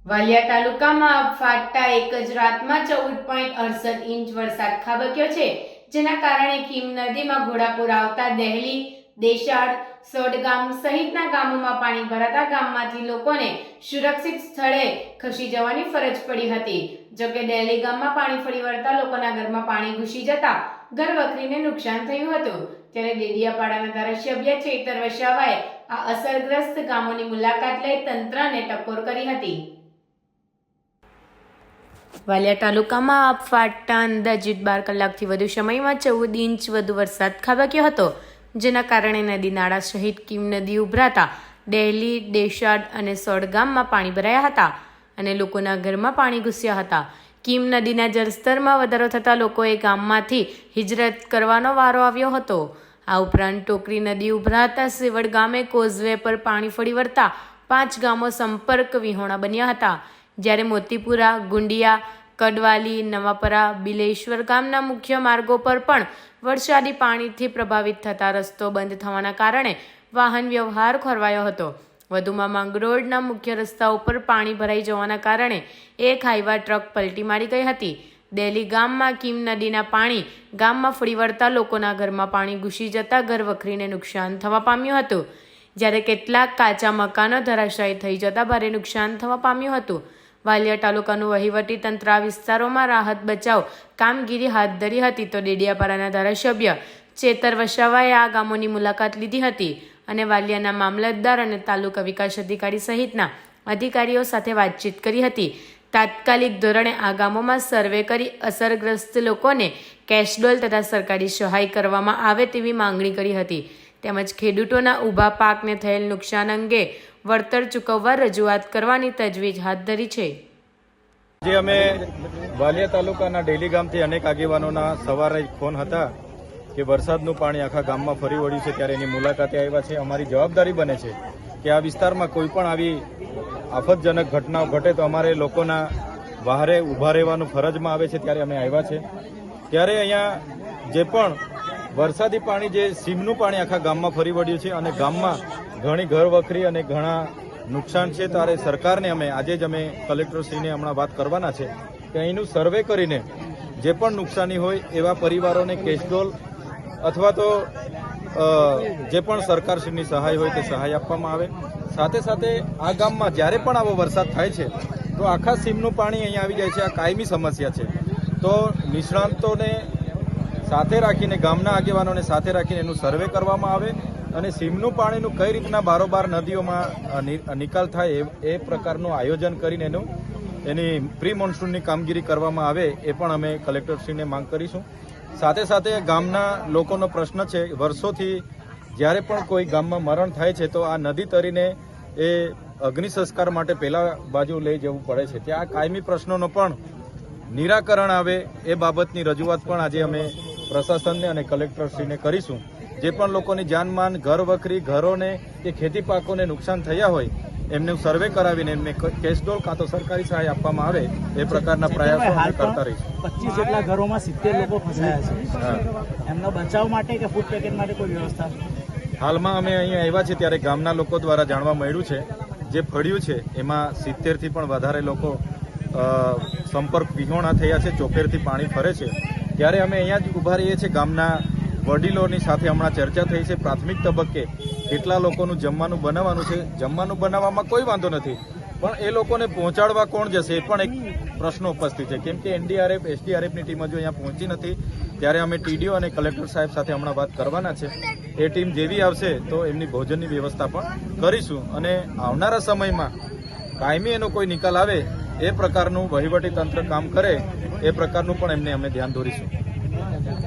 વાલિયા તાલુકામાં ફાટતા એક જ રાતમાં 14.68 ઇંચ વરસાદ ખાબક્યો છે, જેના કારણે કીમ નદીમાં ઘોડાપુર આવતા દહેલી, દેશાડ, સોડગામ સહિતના ગામોમાં પાણી ભરાતા ગામમાંથી લોકોને સુરક્ષિત સ્થળે ખસી જવાની ફરજ પડી હતી। જોકે દહેલી ગામમાં પાણી ફરી વળતા લોકોના ઘરમાં પાણી ઘૂસી જતા ઘર વખરીને નુકસાન થયું હતું। ત્યારે ડેડિયાપાડાના ધારાસભ્ય ચેતર વસાવાએ આ અસરગ્રસ્ત ગામોની મુલાકાત લઈ તંત્રને ટકોર કરી હતી। વાલિયા તાલુકામાં ફાટતા અંદાજિત 12 કલાકથી વધુ સમયમાં 14 ઇંચ વધુ વરસાદ ખાબક્યો હતો, જેના કારણે નદી નાળા સહિત કીમ નદી ઉભરાતા દહેલી, દેશાડ અને સોડગામમાં પાણી ભરાયા હતા અને લોકોના ઘરમાં પાણી ઘૂસ્યા હતા। કીમ નદીના જળસ્તરમાં વધારો થતાં લોકોએ ગામમાંથી હિજરત કરવાનો વારો આવ્યો હતો। આ ઉપરાંત ટોકરી નદી ઉભરાતા સેવડ ગામે કોઝવે પર પાણી ફરી વળતા 5 ગામો સંપર્ક વિહોણા બન્યા હતા, જ્યારે મોતીપુરા, ગુંડિયા, કડવાલી, નવાપરા, બિલેશ્વર ગામના મુખ્ય માર્ગો પર પણ વરસાદી પાણીથી પ્રભાવિત થતા રસ્તો બંધ થવાના કારણે વાહન વ્યવહાર ખોરવાયો હતો। વધુમાં માંગરોળના મુખ્ય રસ્તા ઉપર પાણી ભરાઈ જવાના કારણે એક હાઈવા ટ્રક પલટી મારી ગઈ હતી। દહેલી ગામમાં કીમ નદીના પાણી ગામમાં ફરી વળતા લોકોના ઘરમાં પાણી ઘૂસી જતા ઘર વખરીને નુકસાન થવા પામ્યું હતું, જ્યારે કેટલાક કાચા મકાનો ધરાશાયી થઈ જતા ભારે નુકસાન થવા પામ્યું હતું। વાલિયા તાલુકાનું વહીવટી તંત્ર આ વિસ્તારોમાં રાહત બચાવ કામગીરી હાથ ધરી હતી, તો ડેડિયાપાડાના ધારાસભ્ય ચેતર વસાવાએ આ ગામોની મુલાકાત લીધી હતી અને વાલિયાના મામલતદાર અને તાલુકા વિકાસ અધિકારી સહિતના અધિકારીઓ સાથે વાતચીત કરી હતી। તાત્કાલિક ધોરણે આ ગામોમાં સર્વે કરી અસરગ્રસ્ત લોકોને કેશડોલ તથા સરકારી સહાય કરવામાં આવે તેવી માંગણી કરી હતી, તેમજ ખેડૂતોના ઊભા પાકને થયેલ નુકસાન અંગે વળતર ચૂકવવા રજૂઆત કરવાની તજવીજ હાથ ધરી છે। જે અમે વાલિયા તાલુકાના ડેલી ગામથી અનેક આગેવાનોના સવારે ફોન હતા કે વરસાદનું પાણી આખા ગામમાં ફરી વળ્યું છે, ત્યારે એની મુલાકાતે આવ્યા છે। અમારી જવાબદારી બને છે કે આ વિસ્તારમાં કોઈ પણ આવી આફતજનક ઘટનાઓ ઘટે તો અમારે લોકોના વહારે ઊભા રહેવાનું ફરજમાં આવે છે, ત્યારે અમે આવ્યા છે। ત્યારે અહીંયા જે પણ વરસાદી પાણી, જે સીમનું પાણી આખા ગામમાં ફરી વળ્યું છે અને ગામમાં ઘણી ઘર વખરી અને ઘણા નુકસાન છે, ત્યારે સરકારને આજે જ અમે કલેક્ટરશ્રીને હમણાં વાત કરવાના છે કે અહીંનું સર્વે કરીને જે પણ નુકસાની હોય એવા પરિવારોને કેશડોલ અથવા તો જે પણ સરકારશ્રીની સહાય હોય તે સહાય આપવામાં આવે। સાથે સાથે આ ગામમાં જ્યારે પણ આવો વરસાદ થાય છે તો આખા સીમનું પાણી અહીંયા આવી જાય છે, આ કાયમી સમસ્યા છે। તો નિષ્ણાંતોને સાથે રાખીને, ગામના આગેવાનોને સાથે રાખીને એનું સર્વે કરવામાં આવે અને સીમનું પાણીનું કઈ રીતના બારોબાર નદીઓમાં નિકાલ થાય એ પ્રકારનું આયોજન કરીને એની પ્રી મોન્સૂનની કામગીરી કરવામાં આવે, એ પણ અમે કલેક્ટરશ્રીને માંગ કરીશું। સાથે સાથે ગામના લોકોનો પ્રશ્ન છે, વર્ષોથી જ્યારે પણ કોઈ ગામમાં મરણ થાય છે તો આ નદી તરીને એ અગ્નિ સંસ્કાર માટે પહેલા બાજુ લઈ જવું પડે છે। ત્યાં કાયમી પ્રશ્નોનો પણ નિરાકરણ આવે એ બાબતની રજૂઆત પણ આજે અમે પ્રશાસનને અને કલેક્ટરશ્રીને કરીશું। જે પણ લોકોની જાનમાન, ઘર વખરી, ઘરોને કે ખેતી પાકોને નુકસાન થયા હોય એમનું સર્વે કરાવીને એમને કેશડોલ કાં તો સરકારી સહાય આપવામાં આવે એ પ્રકારના પ્રયાસો અમે કરતા રહીશું। 25 જેટલા ઘરોમાં 70 લોકો ફસાયા છે, એમનો બચાવ માટે કે ફૂડ પેકેટ માટે કોઈ વ્યવસ્થા? હાલમાં અમે અહીંયા આવ્યા છે ત્યારે ગામના લોકો દ્વારા જાણવા મળ્યું છે જે ફળ્યું છે એમાં 70થી પણ વધારે લોકો સંપર્ક વિહોણા થયા છે, ચોફેરથી પાણી ફરે છે। ત્યારે અમે અહીંયા જ ઊભા રહીએ છીએ। ગામના વડીલોની સાથે હમણાં ચર્ચા થઈ છે। પ્રાથમિક તબક્કે કેટલા લોકોનું જમવાનું બનાવવાનું છે, જમવાનું બનાવવામાં કોઈ વાંધો નથી, પણ એ લોકોને પહોંચાડવા કોણ જશે એ પણ એક પ્રશ્ન ઉપસ્થિત છે, કેમ કે એનડીઆરએફ, એસડીઆરએફની ટીમ હજુ અહીંયા પહોંચી નથી। ત્યારે અમે ટીડીઓ અને કલેક્ટર સાહેબ સાથે હમણાં વાત કરવાના છે। એ ટીમ જેવી આવશે તો એમની ભોજનની વ્યવસ્થા પણ કરીશું અને આવનારા સમયમાં કાયમી એનો કોઈ નિકાલ આવે એ પ્રકારનું વહીવટી તંત્ર કામ કરે એ પ્રકારનું પણ એમને અમે ધ્યાન દોરીશું।